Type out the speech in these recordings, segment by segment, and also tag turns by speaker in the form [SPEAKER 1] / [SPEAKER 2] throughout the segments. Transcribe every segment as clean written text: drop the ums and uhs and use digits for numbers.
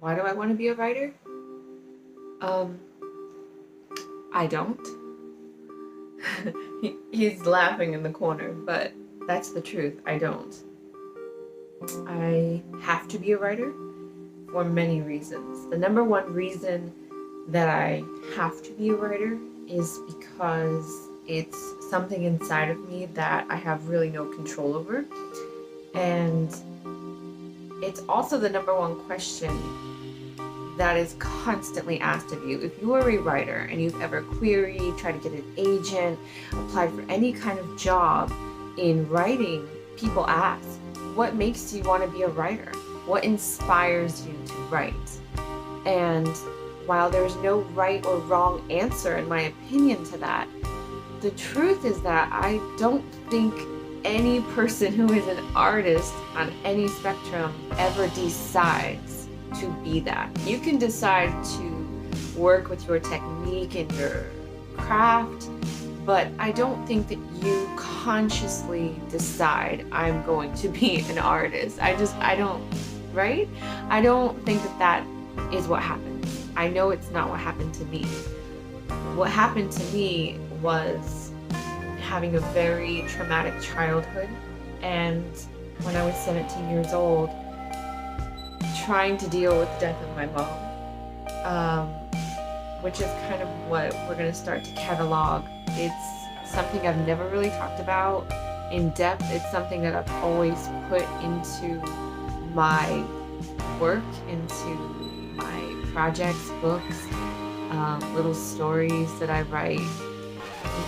[SPEAKER 1] Why do I want to be a writer? I don't. He's laughing in the corner, but that's the truth. I don't. I have to be a writer for many reasons. The number one reason that I have to be a writer is because it's something inside of me that I have really no control over. And it's also the number one question that is constantly asked of you. If you are a writer and you've ever queried, tried to get an agent, applied for any kind of job in writing, people ask, what makes you want to be a writer? What inspires you to write? And while there's no right or wrong answer, in my opinion, to that, the truth is that I don't think any person who is an artist on any spectrum ever decides to be that. You can decide to work with your technique and your craft, but I don't think that you consciously decide I'm going to be an artist. I don't, right? I don't think that is what happens. I know it's not what happened to me. What happened to me was having a very traumatic childhood, and when I was 17 years old, trying to deal with the death of my mom, which is kind of what we're going to start to catalog. It's something I've never really talked about in depth. It's something that I've always put into my work, into my projects, books, little stories that I write.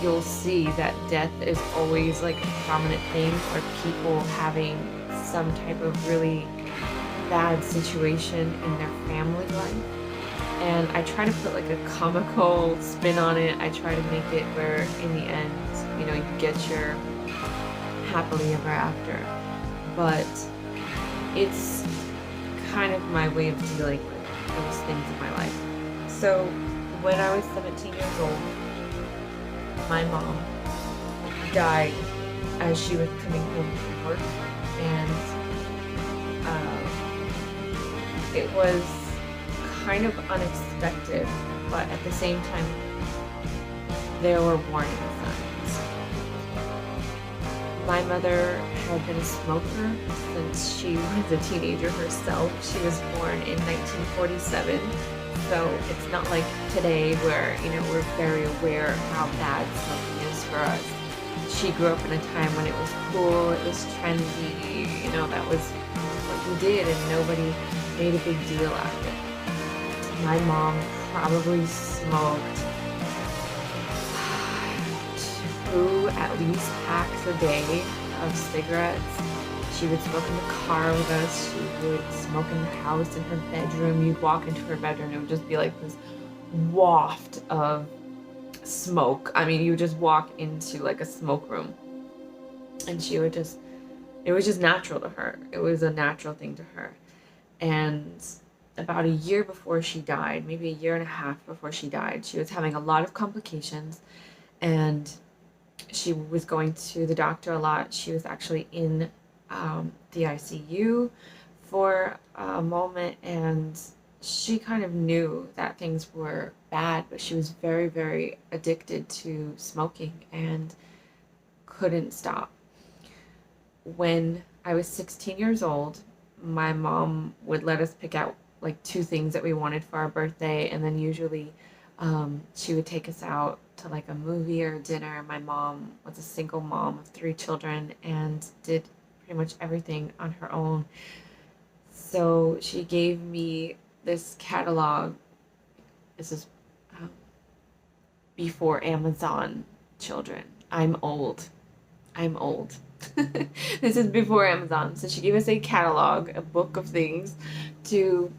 [SPEAKER 1] You'll see that death is always like a prominent thing, or people having some type of really bad situation in their family life. And I try to put like a comical spin on it. I try to make it where in the end, you get your happily ever after. But it's kind of my way of dealing with those things in my life. So when I was 17 years old, my mom died as she was coming home from work, and it was kind of unexpected, but at the same time, there were warning signs. My mother had been a smoker since she was a teenager herself. She was born in 1947. So it's not like today where, we're very aware of how bad smoking is for us. She grew up in a time when it was cool, it was trendy, that was what you did, and nobody made a big deal out of it. My mom probably smoked 2 at least packs a day of cigarettes. She would smoke in the car with us. She would smoke in the house, in her bedroom. You'd walk into her bedroom, it would just be like this waft of smoke. I mean, you would just walk into like a smoke room, and she would just, it was just natural to her. It was a natural thing to her. And about a year before she died, maybe a year and a half before she died, she was having a lot of complications, and she was going to the doctor a lot. She was actually in the ICU for a moment, and she kind of knew that things were bad, but she was very, very addicted to smoking and couldn't stop. When I was 16 years old, my mom would let us pick out like 2 things that we wanted for our birthday, and then usually she would take us out to like a movie or a dinner. My mom was a single mom of 3 children and did pretty much everything on her own. So she gave me this catalog. This is before Amazon, children. I'm old. This is before Amazon. So she gave us a catalog, a book of things to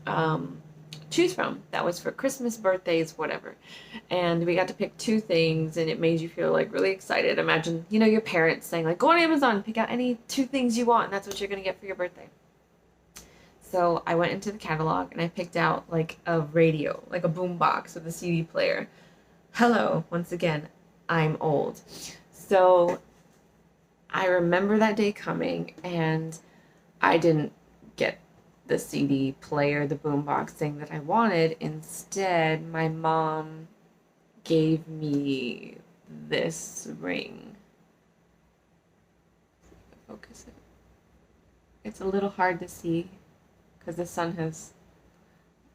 [SPEAKER 1] choose from. That was for Christmas, birthdays, whatever. And we got to pick 2 things, and it made you feel like really excited. Imagine, your parents saying like, go on Amazon, pick out any 2 things you want, and that's what you're going to get for your birthday. So I went into the catalog and I picked out like a radio, like a boom box with a CD player. Hello, once again, I'm old. So I remember that day coming, and I didn't get the CD player, the boombox thing that I wanted. Instead, my mom gave me this ring. Focus it. It's a little hard to see because the sun has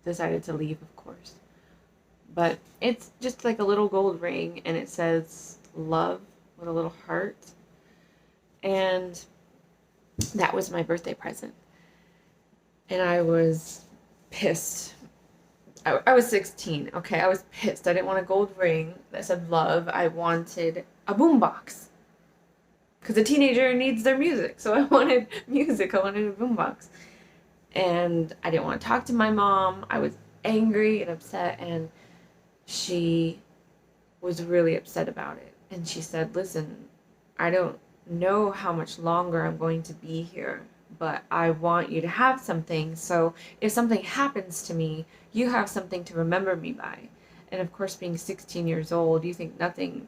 [SPEAKER 1] decided to leave, of course. But it's just like a little gold ring, and it says love with a little heart. And that was my birthday present. And I was pissed. I was 16. Okay, I was pissed. I didn't want a gold ring that said love. I wanted a boombox. Because a teenager needs their music. So I wanted music. I wanted a boombox. And I didn't want to talk to my mom. I was angry and upset. And she was really upset about it. And she said, listen, I don't know how much longer I'm going to be here, but I want you to have something. So if something happens to me, you have something to remember me by. And of course, being 16 years old, you think nothing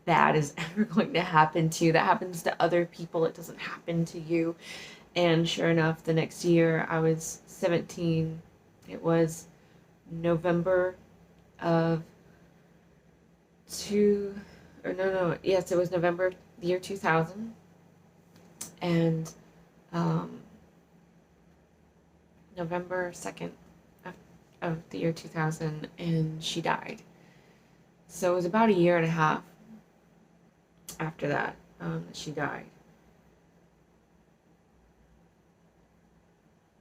[SPEAKER 1] bad is ever going to happen to you. That happens to other people. It doesn't happen to you. And sure enough, the next year I was 17. It was November of yes, it was November the year 2000. And November 2nd of the year 2000, and she died. So it was about a year and a half after that she died.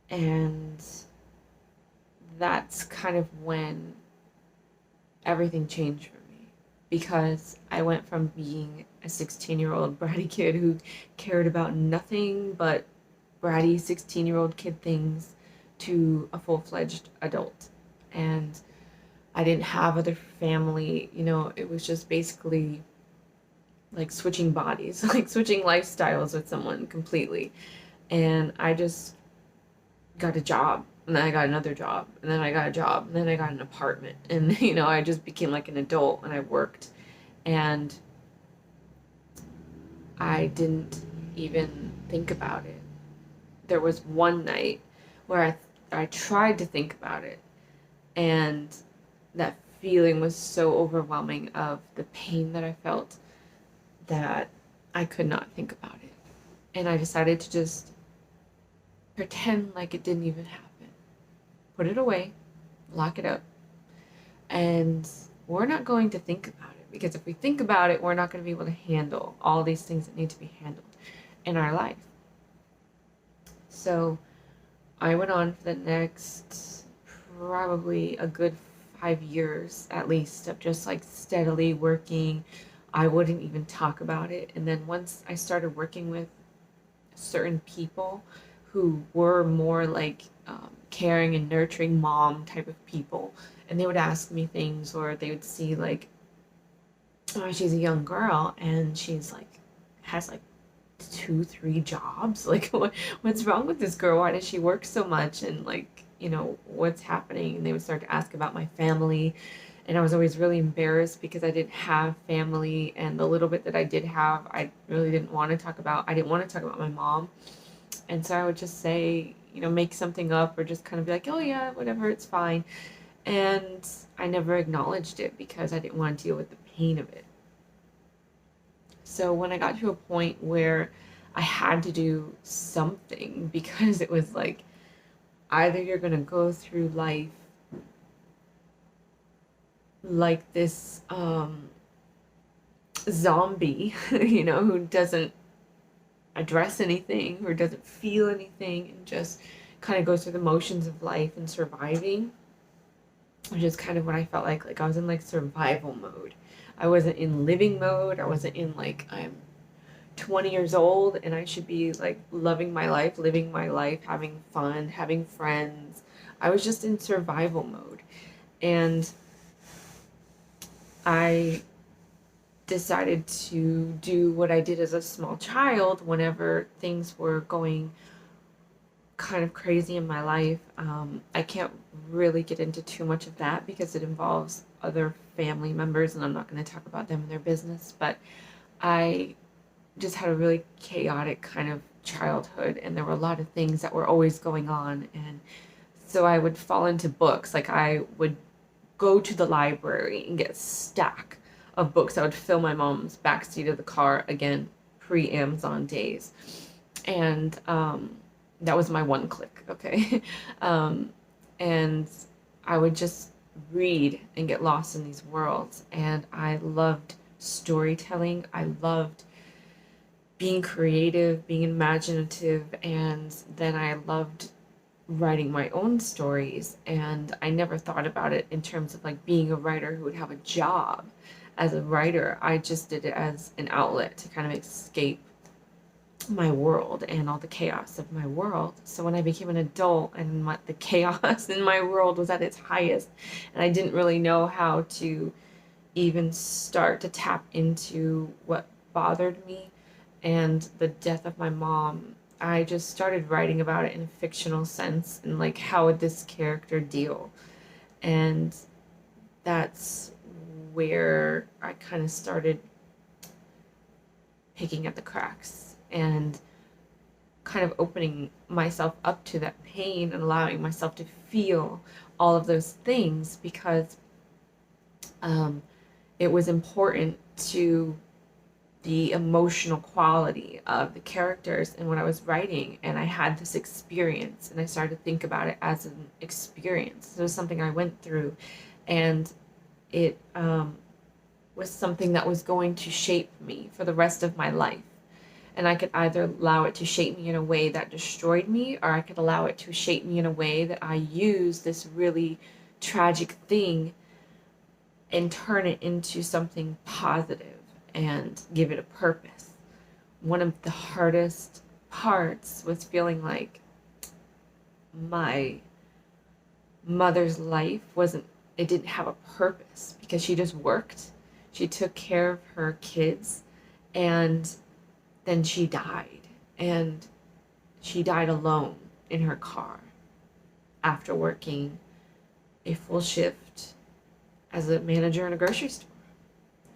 [SPEAKER 1] And that's kind of when everything changed for me, because I went from being a 16-year-old bratty kid who cared about nothing but bratty 16-year-old kid things to a full-fledged adult. And I didn't have other family, it was just basically like switching bodies, like switching lifestyles with someone completely. And I just got a job, and then I got another job, and then I got a job, and then I got an apartment. And, I just became like an adult, and I worked. And I didn't even think about it. There was one night where I tried to think about it, and that feeling was so overwhelming of the pain that I felt that I could not think about it. And I decided to just pretend like it didn't even happen. Put it away, lock it up, and we're not going to think about it, because if we think about it, we're not going to be able to handle all these things that need to be handled in our life. So I went on for the next probably a good 5 years at least of just like steadily working. I wouldn't even talk about it. And then once I started working with certain people who were more like caring and nurturing mom type of people, and they would ask me things, or they would see like, oh, she's a young girl and she's like has like 2-3 jobs, like what's wrong with this girl, why does she work so much, and like what's happening. And they would start to ask about my family, and I was always really embarrassed because I didn't have family, and the little bit that I did have I really didn't want to talk about. I didn't want to talk about my mom. And so I would just say, make something up, or just kind of be like, oh yeah, whatever, it's fine. And I never acknowledged it because I didn't want to deal with the pain of it. So when I got to a point where I had to do something, because it was like, either you're going to go through life like this zombie, who doesn't address anything or doesn't feel anything and just kind of goes through the motions of life and surviving, which is kind of what I felt like I was in like survival mode. I wasn't in living mode. I wasn't in like, I'm 20 years old and I should be like loving my life, living my life, having fun, having friends. I was just in survival mode. And I decided to do what I did as a small child whenever things were going kind of crazy in my life. I can't really get into too much of that because it involves other family members, and I'm not going to talk about them and their business, but I just had a really chaotic kind of childhood, and there were a lot of things that were always going on. And so I would fall into books. Like I would go to the library and get a stack of books. I would fill my mom's backseat of the car, again, pre-Amazon days. And that was my one click, okay? And I would just read and get lost in these worlds. And I loved storytelling. I loved being creative, being imaginative, and then I loved writing my own stories. And I never thought about it in terms of like being a writer who would have a job as a writer. I just did it as an outlet to kind of escape my world and all the chaos of my world. So when I became an adult and the chaos in my world was at its highest, and I didn't really know how to even start to tap into what bothered me and the death of my mom, I just started writing about it in a fictional sense, and like, how would this character deal? And that's where I kind of started picking at the cracks and kind of opening myself up to that pain and allowing myself to feel all of those things, because it was important to the emotional quality of the characters and what I was writing. And I had this experience, and I started to think about it as an experience. It was something I went through, and it was something that was going to shape me for the rest of my life. And I could either allow it to shape me in a way that destroyed me, or I could allow it to shape me in a way that I use this really tragic thing and turn it into something positive and give it a purpose. One of the hardest parts was feeling like my mother's life it didn't have a purpose, because she just worked. She took care of her kids, and then she died. And she died alone in her car after working a full shift as a manager in a grocery store.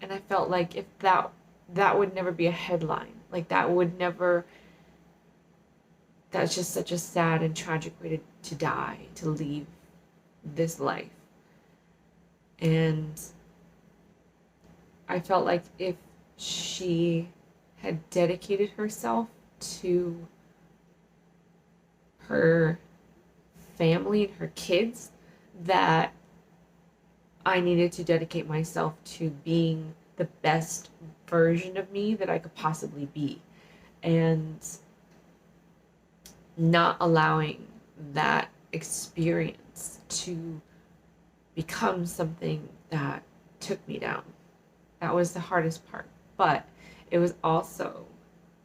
[SPEAKER 1] And I felt like if that would never be a headline. Like that's just such a sad and tragic way to die, to leave this life. And I felt like if she had dedicated herself to her family and her kids, that I needed to dedicate myself to being the best version of me that I could possibly be, and not allowing that experience to become something that took me down. That was the hardest part, but it was also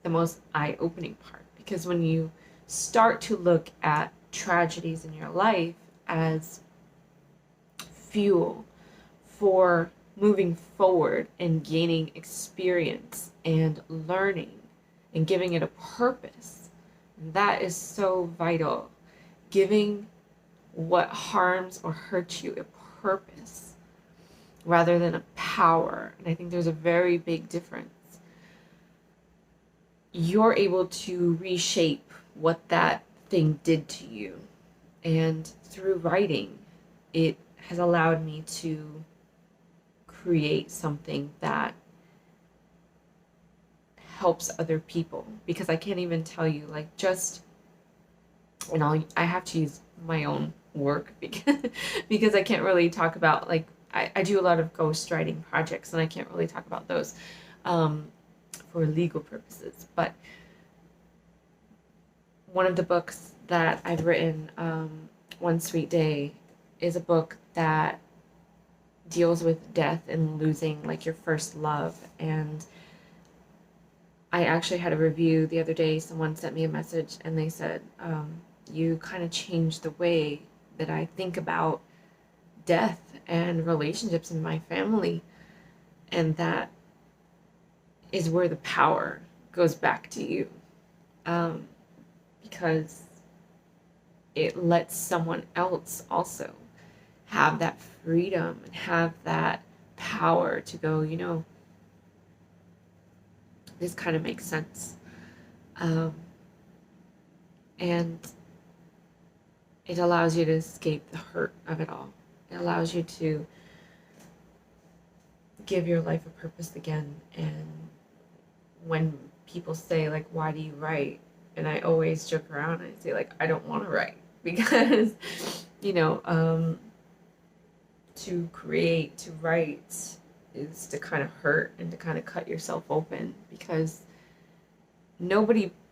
[SPEAKER 1] the most eye-opening part, because when you start to look at tragedies in your life as fuel for moving forward and gaining experience and learning and giving it a purpose, that is so vital. Giving what harms or hurts you a purpose rather than a power. And I think there's a very big difference. You're able to reshape what that thing did to you. And through writing, it has allowed me to create something that helps other people. Because I can't even tell you, like, just, and I have to use my own work because I can't really talk about, like, I do a lot of ghostwriting projects, and I can't really talk about those for legal purposes. But one of the books that I've written, One Sweet Day, is a book that deals with death and losing, like, your first love. And I actually had a review the other day. Someone sent me a message, and they said, you kind of changed the way that I think about death and relationships in my family. And that is where the power goes back to you, because it lets someone else also have that freedom and have that power to go, this kind of makes sense. Um, and it allows you to escape the hurt of it all. It allows you to give your life a purpose again. And when people say, like, why do you write? And I always joke around and I say, like, I don't want to write because, you know, to create, to write is to kind of hurt and to kind of cut yourself open because nobody